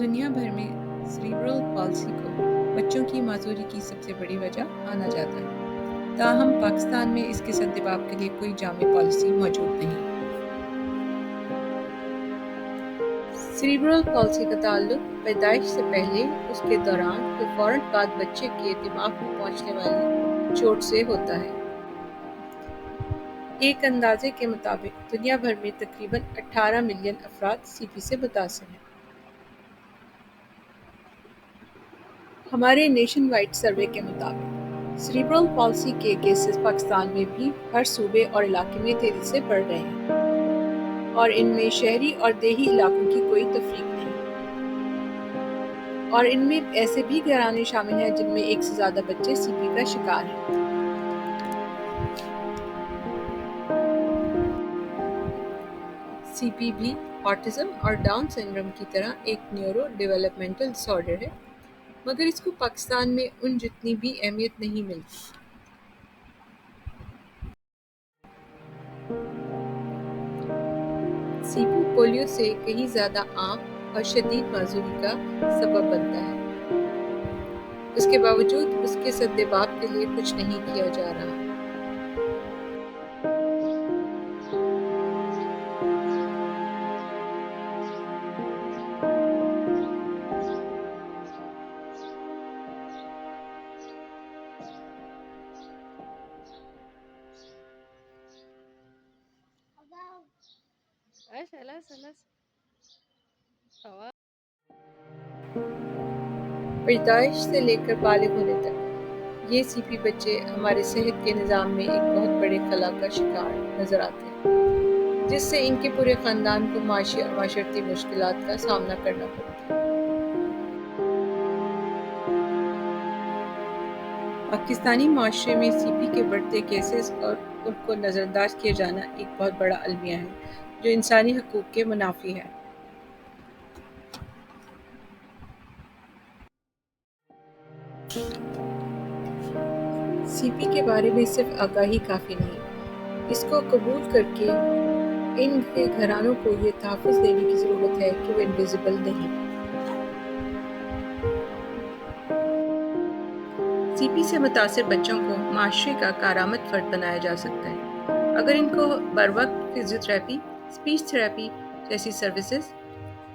دنیا بھر میں سیریبرل پالسی کو بچوں کی معذوری کی سب سے بڑی وجہ مانا جاتا ہے، تاہم پاکستان میں اس کے سدباب کے لیے کوئی جامع پالیسی موجود نہیں۔ سیریبرل پالسی کا تعلق پیدائش سے پہلے، اس کے دوران یا فوراً بعد بچے کے دماغ کو پہنچنے والی چوٹ سے ہوتا ہے۔ ایک اندازے کے مطابق دنیا بھر میں تقریباً 18 ملین افراد سی پی سے متاثر ہیں۔ ہمارے نیشن وائڈ سروے کے مطابق سیریبرل پالسی کے کیسز پاکستان میں بھی ہر صوبے اور علاقے میں تیزی سے بڑھ رہے ہیں، اور ان میں شہری اور دیہی علاقوں کی کوئی تفریق نہیں، اور ان میں ایسے بھی گھرانے شامل ہیں جن میں ایک سے زیادہ بچے سی پی کا شکار ہیں۔ سی پی بھی آٹزم اور ڈاؤن سنڈروم کی طرح ایک نیورو ڈیولپمنٹل ڈس آرڈر ہے، مگر اس کو پاکستان میں ان جتنی بھی اہمیت نہیں ملتی۔ سی پی پولیو سے کہیں زیادہ عام اور شدید معذوری کا سبب بنتا ہے، اس کے باوجود اس کے سدباب کے لیے کچھ نہیں کیا جا رہا۔ پیدائش سے لے کر بالغ ہونے تک یہ سی پی بچے ہمارے صحت کے نظام میں ایک بہت بڑے خلا کا شکار نظر آتے ہیں، جس سے ان کے پورے خاندان کو معاشی اور معاشرتی مشکلات کا سامنا کرنا پڑتا ہے۔ پاکستانی معاشرے میں سی پی کے بڑھتے کیسز اور ان کو نظر انداز کیے جانا ایک بہت بڑا المیہ ہے جو انسانی حقوق کے منافی ہے۔ سی پی کے بارے میں صرف آگاہی کافی نہیں، اس کو قبول کر کے ان کے گھرانوں کو یہ تحفظ دینے کی ضرورت ہے کہ وہ انویزیبل نہیں۔ سی پی سے متاثر بچوں کو معاشرے کا کارآمد فرد بنایا جا سکتا ہے اگر ان کو بروقت فزیوتھراپی، اسپیچ تھراپی جیسی سروسز،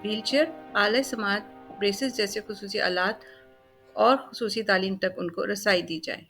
ویل چیئر، آلہ سماعت، بریسز جیسے خصوصی آلات اور خصوصی تعلیم تک ان کو رسائی دی جائے۔